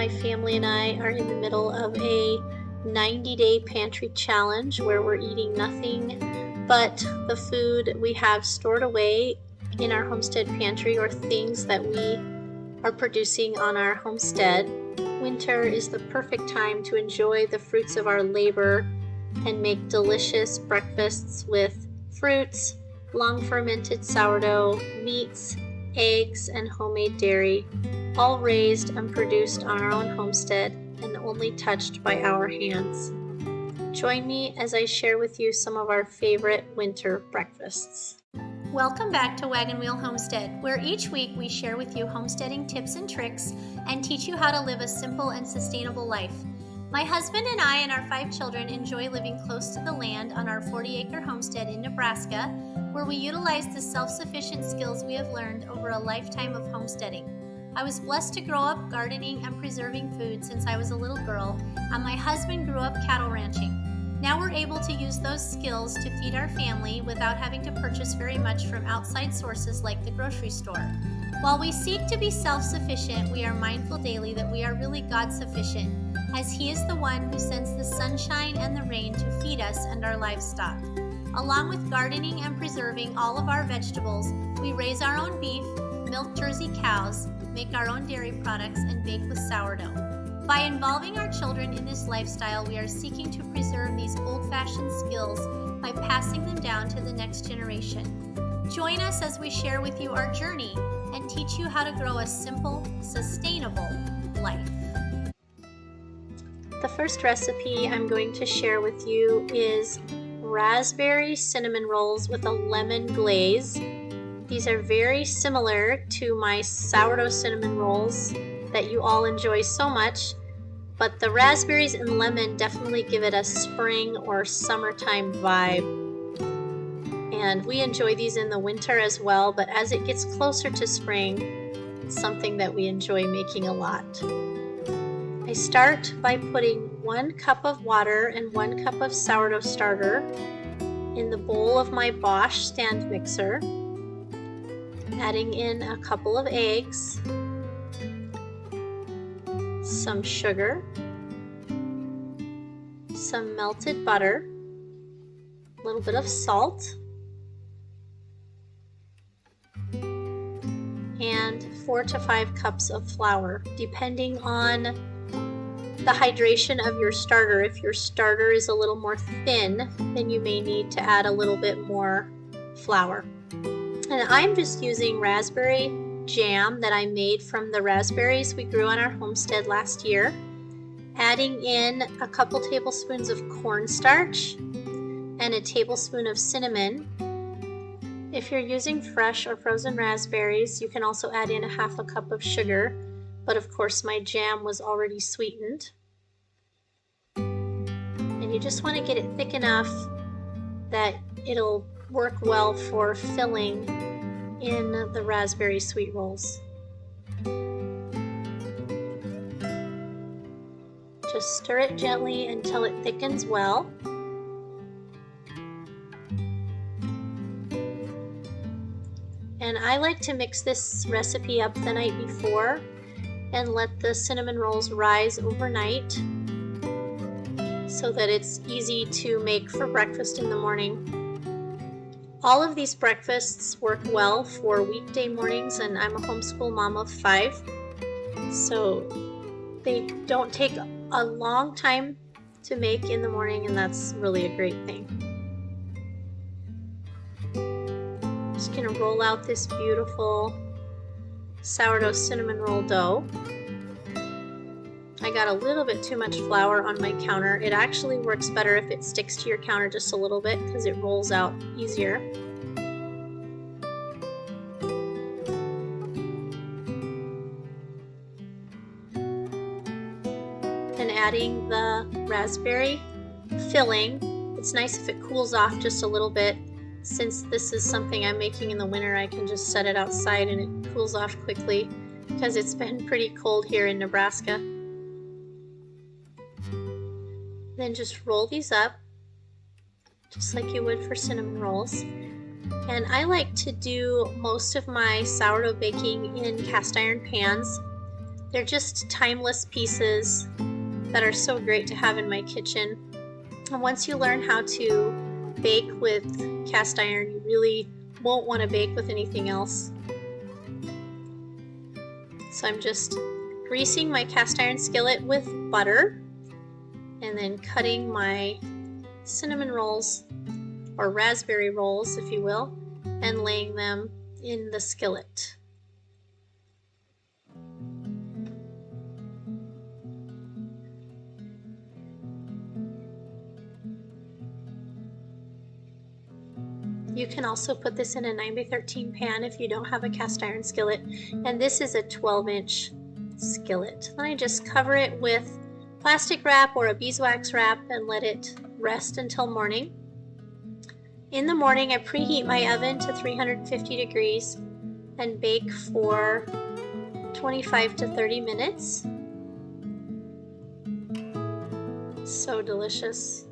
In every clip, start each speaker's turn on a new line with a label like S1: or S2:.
S1: My family and I are in the middle of a 90-day pantry challenge where we're eating nothing but the food we have stored away in our homestead pantry or things that we are producing on our homestead. Winter is the perfect time to enjoy the fruits of our labor and make delicious breakfasts with fruits, long fermented sourdough, meats, eggs, and homemade dairy, all raised and produced on our own homestead and only touched by our hands. Join me as I share with you some of our favorite winter breakfasts.
S2: Welcome back to Wagon Wheel Homestead, where each week we share with you homesteading tips and tricks and teach you how to live a simple and sustainable life. My husband and I and our 5 children enjoy living close to the land on our 40-acre homestead in Nebraska, where we utilize the self-sufficient skills we have learned over a lifetime of homesteading. I was blessed to grow up gardening and preserving food since I was a little girl, and my husband grew up cattle ranching. Now we're able to use those skills to feed our family without having to purchase very much from outside sources like the grocery store. While we seek to be self-sufficient, we are mindful daily that we are really God-sufficient, as He is the one who sends the sunshine and the rain to feed us and our livestock. Along with gardening and preserving all of our vegetables, we raise our own beef, milk Jersey cows, make our own dairy products, and bake with sourdough. By involving our children in this lifestyle, we are seeking to preserve these old-fashioned skills by passing them down to the next generation. Join us as we share with you our journey and teach you how to grow a simple, sustainable life.
S1: The first recipe I'm going to share with you is raspberry cinnamon rolls with a lemon glaze. These are very similar to my sourdough cinnamon rolls that you all enjoy so much, but the raspberries and lemon definitely give it a spring or summertime vibe. And we enjoy these in the winter as well, but as it gets closer to spring, it's something that we enjoy making a lot. I start by putting 1 cup of water and 1 cup of sourdough starter in the bowl of my Bosch stand mixer, adding in a couple of eggs, some sugar, some melted butter, a little bit of salt, and 4 to 5 cups of flour, depending on the hydration of your starter. If your starter is a little more thin, then you may need to add a little bit more flour. And I'm just using raspberry jam that I made from the raspberries we grew on our homestead last year, adding in a couple tablespoons of cornstarch and a tablespoon of cinnamon. If you're using fresh or frozen raspberries, you can also add in a 1/2 cup of sugar, but of course my jam was already sweetened. And you just want to get it thick enough that it'll work well for filling in the raspberry sweet rolls. Just stir it gently until it thickens well. And I like to mix this recipe up the night before and let the cinnamon rolls rise overnight so that it's easy to make for breakfast in the morning. All of these breakfasts work well for weekday mornings, and I'm a homeschool mom of 5, so they don't take a long time to make in the morning, and that's really a great thing. Just gonna roll out this beautiful sourdough cinnamon roll dough. I got a little bit too much flour on my counter. It actually works better if it sticks to your counter just a little bit because it rolls out easier. And adding the raspberry filling, it's nice if it cools off just a little bit. Since this is something I'm making in the winter, I can just set it outside and it cools off quickly because it's been pretty cold here in Nebraska. Then just roll these up just like you would for cinnamon rolls. And I like to do most of my sourdough baking in cast iron pans. They're just timeless pieces that are so great to have in my kitchen. And once you learn how to bake with cast iron, you really won't want to bake with anything else. So I'm just greasing my cast iron skillet with butter and then cutting my cinnamon rolls, or raspberry rolls if you will, and laying them in the skillet. You can also put this in a 9x13 pan if you don't have a cast iron skillet, and this is a 12-inch skillet. Then I just cover it with plastic wrap or a beeswax wrap and let it rest until morning. In the morning, I preheat my oven to 350 degrees and bake for 25 to 30 minutes. So delicious.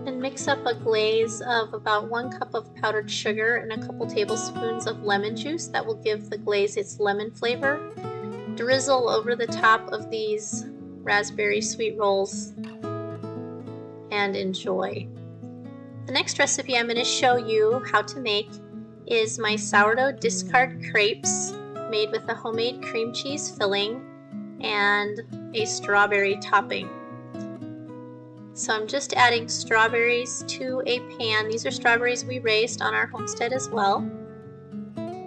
S1: And mix up a glaze of about 1 cup of powdered sugar and a couple tablespoons of lemon juice. That will give the glaze its lemon flavor. Drizzle over the top of these raspberry sweet rolls and enjoy. The next recipe I'm going to show you how to make is my sourdough discard crepes made with a homemade cream cheese filling and a strawberry topping. So I'm just adding strawberries to a pan. These are strawberries we raised on our homestead as well.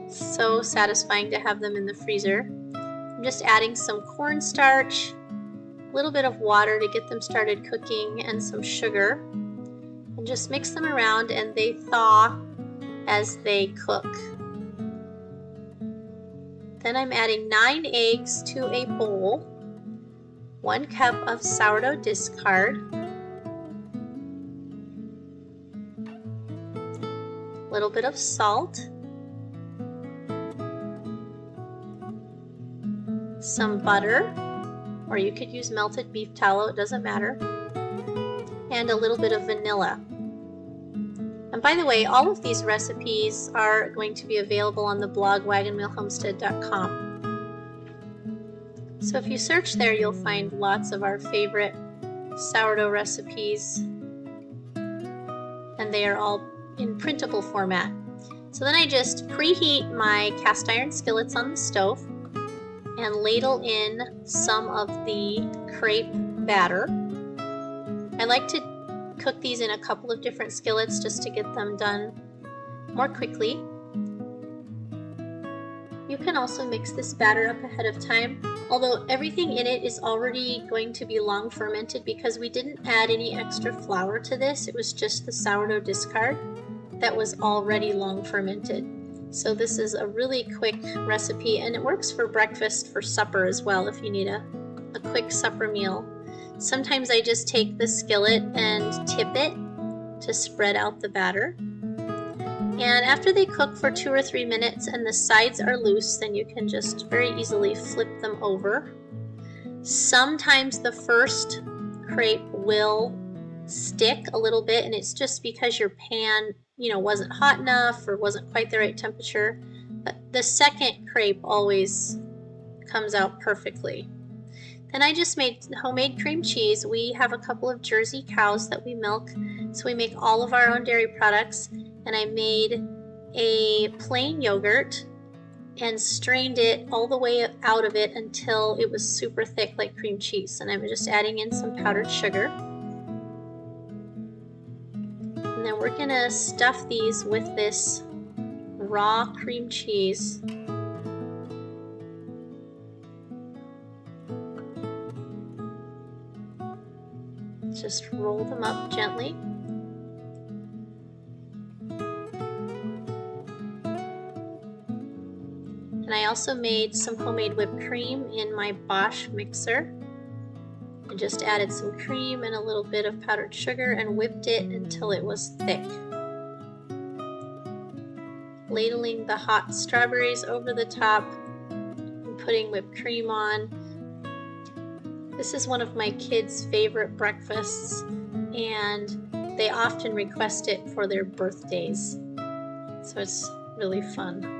S1: So satisfying to have them in the freezer. I'm just adding some cornstarch, a little bit of water to get them started cooking, and some sugar. And just mix them around and they thaw as they cook. Then I'm adding 9 eggs to a bowl, 1 cup of sourdough discard, a little bit of salt, some butter, or you could use melted beef tallow, it doesn't matter, and a little bit of vanilla. And by the way, all of these recipes are going to be available on the blog wagonwheelhomestead.com. So if you search there, you'll find lots of our favorite sourdough recipes, and they are all in printable format. So then I just preheat my cast iron skillets on the stove and ladle in some of the crepe batter. I like to cook these in a couple of different skillets just to get them done more quickly. You can also mix this batter up ahead of time, although everything in it is already going to be long fermented because we didn't add any extra flour to this. It was just the sourdough discard that was already long fermented. So this is a really quick recipe, and it works for breakfast, for supper as well if you need a quick supper meal. Sometimes I just take the skillet and tip it to spread out the batter. And after they cook for 2 or 3 minutes and the sides are loose, then you can just very easily flip them over. Sometimes the first crepe will stick a little bit, and it's just because your pan, wasn't hot enough or wasn't quite the right temperature. But the second crepe always comes out perfectly. Then I just made homemade cream cheese. We have a couple of Jersey cows that we milk, so we make all of our own dairy products. And I made a plain yogurt and strained it all the way out of it until it was super thick like cream cheese. And I'm just adding in some powdered sugar. And then we're gonna stuff these with this raw cream cheese. Just roll them up gently. And I also made some homemade whipped cream in my Bosch mixer. I just added some cream and a little bit of powdered sugar and whipped it until it was thick. Ladling the hot strawberries over the top and putting whipped cream on. This is one of my kids' favorite breakfasts, and they often request it for their birthdays. So it's really fun.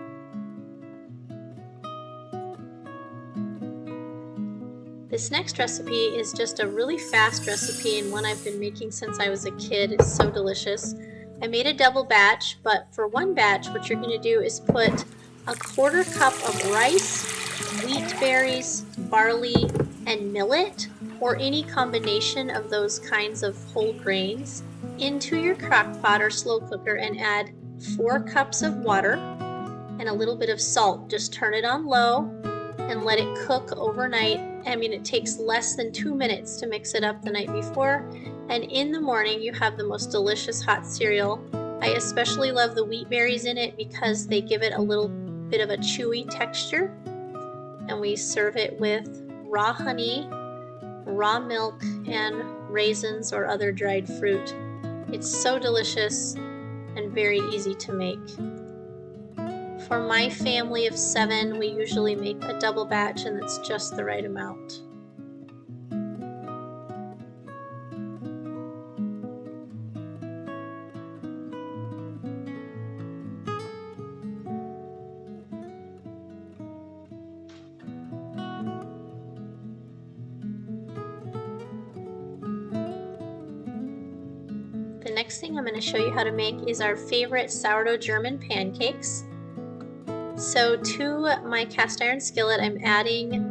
S1: This next recipe is just a really fast recipe and one I've been making since I was a kid. It's so delicious. I made a double batch, but for one batch, what you're going to do is put a 1/4 cup of rice, wheat berries, barley, and millet, or any combination of those kinds of whole grains, into your crock pot or slow cooker and add 4 cups of water and a little bit of salt. Just turn it on low and let it cook overnight. I mean, it takes less than 2 minutes to mix it up the night before, and in the morning you have the most delicious hot cereal. I especially love the wheat berries in it because they give it a little bit of a chewy texture, and we serve it with raw honey, raw milk, and raisins or other dried fruit. It's so delicious and very easy to make. For my family of 7, we usually make a double batch, and it's just the right amount. The next thing I'm going to show you how to make is our favorite sourdough German pancakes. So to my cast iron skillet, I'm adding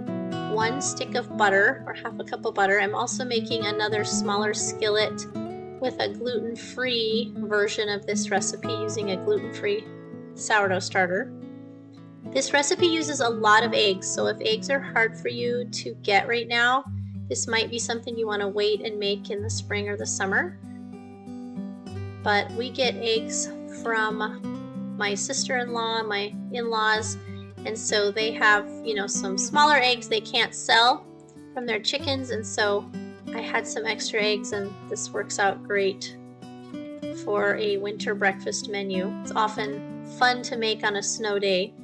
S1: 1 stick of butter, or 1/2 cup of butter. I'm also making another smaller skillet with a gluten-free version of this recipe using a gluten-free sourdough starter. This recipe uses a lot of eggs, so if eggs are hard for you to get right now, this might be something you want to wait and make in the spring or the summer. But we get eggs from my sister-in-law, my in-laws, and so they have, some smaller eggs they can't sell from their chickens, and so I had some extra eggs, and this works out great for a winter breakfast menu. It's often fun to make on a snow day.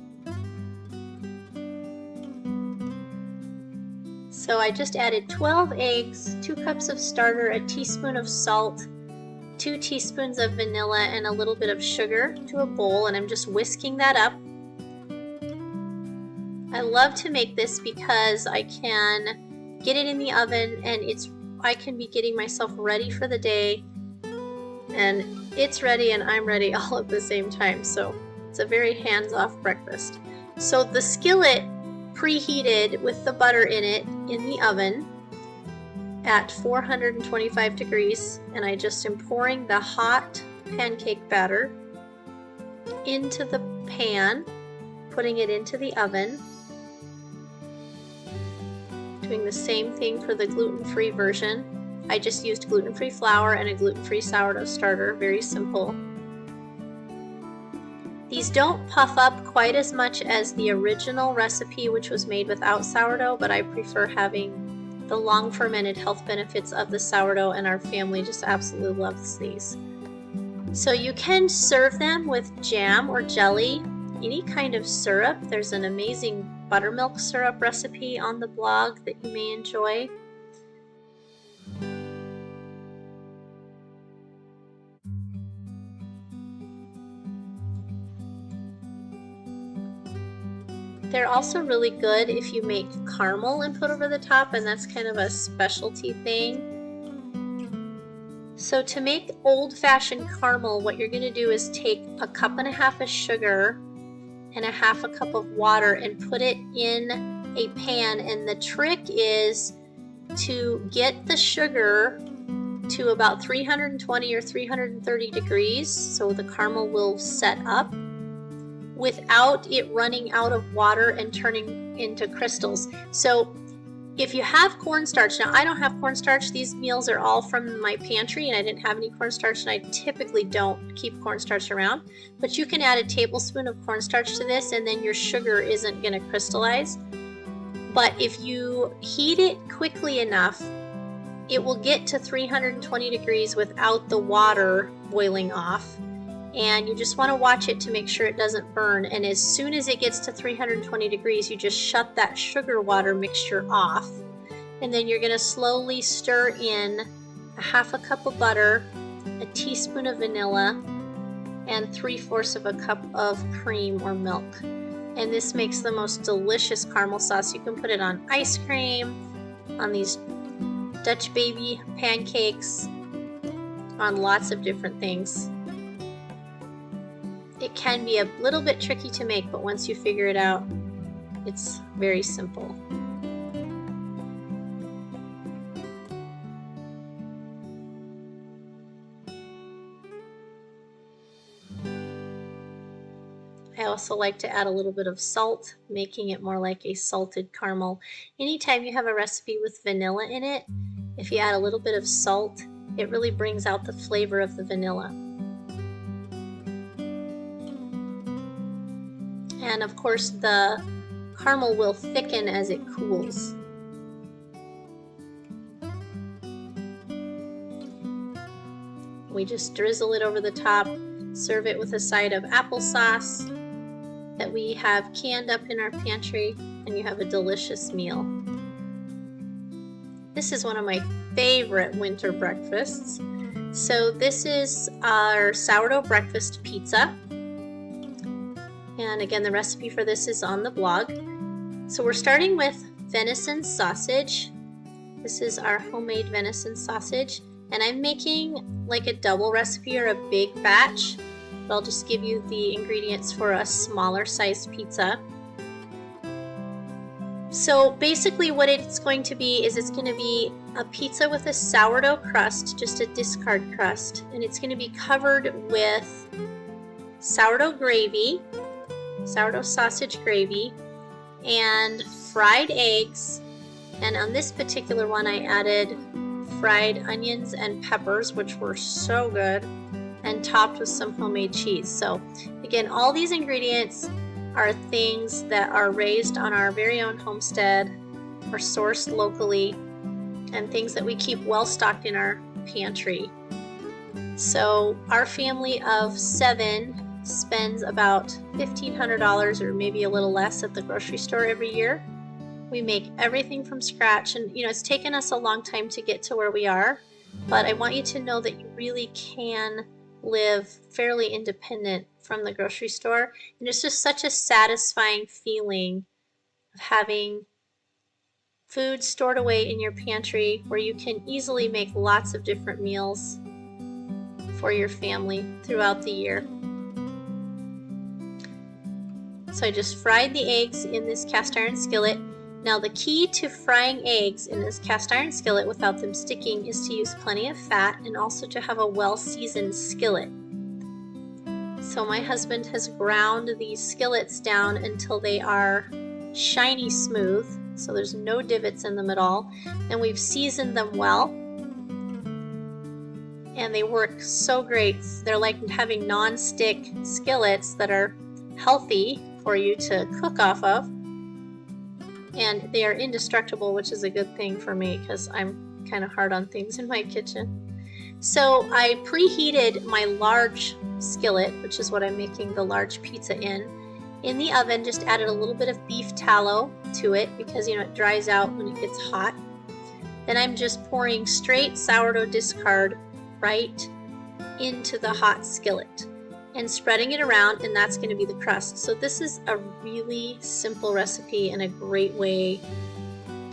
S1: So I just added 12 eggs, 2 cups of starter, a teaspoon of salt, 2 teaspoons of vanilla, and a little bit of sugar to a bowl, and I'm just whisking that up. I love to make this because I can get it in the oven, and I can be getting myself ready for the day, and it's ready and I'm ready all at the same time. So it's a very hands-off breakfast. So the skillet preheated with the butter in it in the oven at 425 degrees, and I just am pouring the hot pancake batter into the pan, putting it into the oven. Doing the same thing for the gluten-free version. I just used gluten-free flour and a gluten-free sourdough starter, very simple. These don't puff up quite as much as the original recipe, which was made without sourdough, but I prefer having the long fermented health benefits of the sourdough, and our family just absolutely loves these. So you can serve them with jam or jelly, any kind of syrup. There's an amazing buttermilk syrup recipe on the blog that you may enjoy. They're also really good if you make caramel and put over the top, and that's kind of a specialty thing. So to make old-fashioned caramel, what you're going to do is take 1.5 cups of sugar and 1/2 cup of water and put it in a pan, and the trick is to get the sugar to about 320 or 330 degrees so the caramel will set up, without it running out of water and turning into crystals. So if you have cornstarch, now I don't have cornstarch, these meals are all from my pantry and I didn't have any cornstarch, and I typically don't keep cornstarch around, but you can add a tablespoon of cornstarch to this and then your sugar isn't going to crystallize. But if you heat it quickly enough, it will get to 320 degrees without the water boiling off. And you just want to watch it to make sure it doesn't burn, and as soon as it gets to 320 degrees you just shut that sugar water mixture off, and then you're going to slowly stir in 1/2 cup of butter, a teaspoon of vanilla, and 3/4 of a cup of cream or milk. And this makes the most delicious caramel sauce. You can put it on ice cream, on these Dutch baby pancakes, on lots of different things. It can be a little bit tricky to make, but once you figure it out, it's very simple. I also like to add a little bit of salt, making it more like a salted caramel. Anytime you have a recipe with vanilla in it, if you add a little bit of salt, it really brings out the flavor of the vanilla. And of course, the caramel will thicken as it cools. We just drizzle it over the top, serve it with a side of applesauce that we have canned up in our pantry, and you have a delicious meal. This is one of my favorite winter breakfasts. So this is our sourdough breakfast pizza. And again, the recipe for this is on the blog. So we're starting with venison sausage. This is our homemade venison sausage. And I'm making like a double recipe or a big batch. But I'll just give you the ingredients for a smaller size pizza. So basically what it's going to be is it's going to be a pizza with a sourdough crust, just a discard crust. And it's going to be covered with sourdough gravy, sourdough sausage gravy, and fried eggs. And on this particular one I added fried onions and peppers, which were so good, and topped with some homemade cheese. So again, all these ingredients are things that are raised on our very own homestead or sourced locally, and things that we keep well stocked in our pantry. So our family of 7 spends about $1,500 or maybe a little less at the grocery store every year. We make everything from scratch, and it's taken us a long time to get to where we are, but I want you to know that you really can live fairly independent from the grocery store, and it's just such a satisfying feeling of having food stored away in your pantry where you can easily make lots of different meals for your family throughout the year. So I just fried the eggs in this cast iron skillet. Now the key to frying eggs in this cast iron skillet without them sticking is to use plenty of fat, and also to have a well-seasoned skillet. So my husband has ground these skillets down until they are shiny smooth, so there's no divots in them at all, and we've seasoned them well, and they work so great. They're like having non-stick skillets that are healthy for you to cook off of. And they are indestructible, which is a good thing for me because I'm kind of hard on things in my kitchen. So I preheated my large skillet, which is what I'm making the large pizza in the oven. Just added a little bit of beef tallow to it because it dries out when it gets hot. Then I'm just pouring straight sourdough discard right into the hot skillet and spreading it around, and that's going to be the crust. So this is a really simple recipe and a great way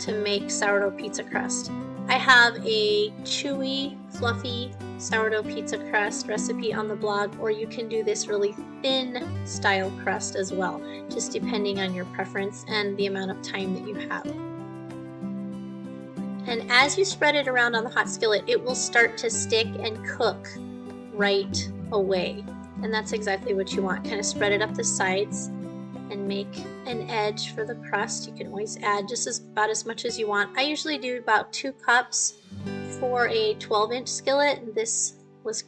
S1: to make sourdough pizza crust. I have a chewy, fluffy sourdough pizza crust recipe on the blog, or you can do this really thin style crust as well, just depending on your preference and the amount of time that you have. And as you spread it around on the hot skillet, it will start to stick and cook right away. And that's exactly what you want. Kind of spread it up the sides and make an edge for the crust. You can always add about as much as you want. I usually do about 2 cups for a 12-inch skillet. This was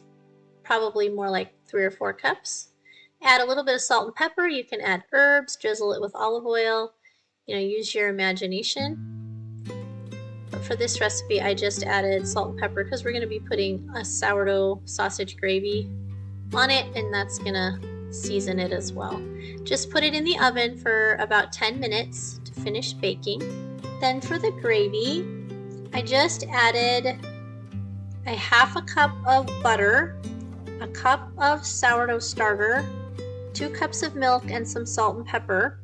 S1: probably more like 3 or 4 cups. Add a little bit of salt and pepper. You can add herbs, drizzle it with olive oil. Use your imagination. But for this recipe, I just added salt and pepper because we're going to be putting a sourdough sausage gravy on it, and that's gonna season it as well. Just put it in the oven for about 10 minutes to finish baking. Then for the gravy, I just added a half a cup of butter, a cup of sourdough starter, 2 cups of milk, and some salt and pepper.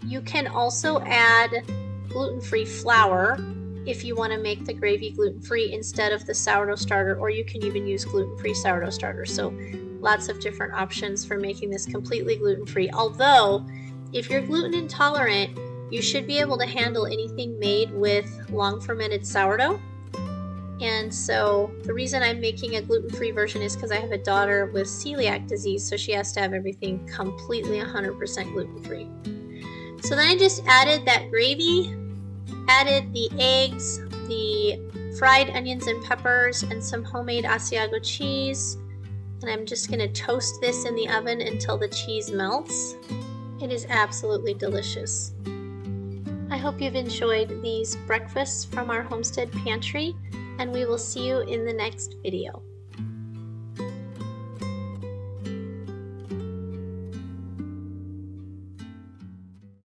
S1: You can also add gluten-free flour, if you want to make the gravy gluten-free instead of the sourdough starter, or you can even use gluten-free sourdough starter. So lots of different options for making this completely gluten-free. Although, if you're gluten intolerant, you should be able to handle anything made with long fermented sourdough. And so the reason I'm making a gluten-free version is because I have a daughter with celiac disease, so she has to have everything completely 100% gluten-free. So then I just added that gravy, added the eggs, the fried onions and peppers, and some homemade Asiago cheese. And I'm just going to toast this in the oven until the cheese melts. It is absolutely delicious. I hope you've enjoyed these breakfasts from our homestead pantry, and we will see you in the next video.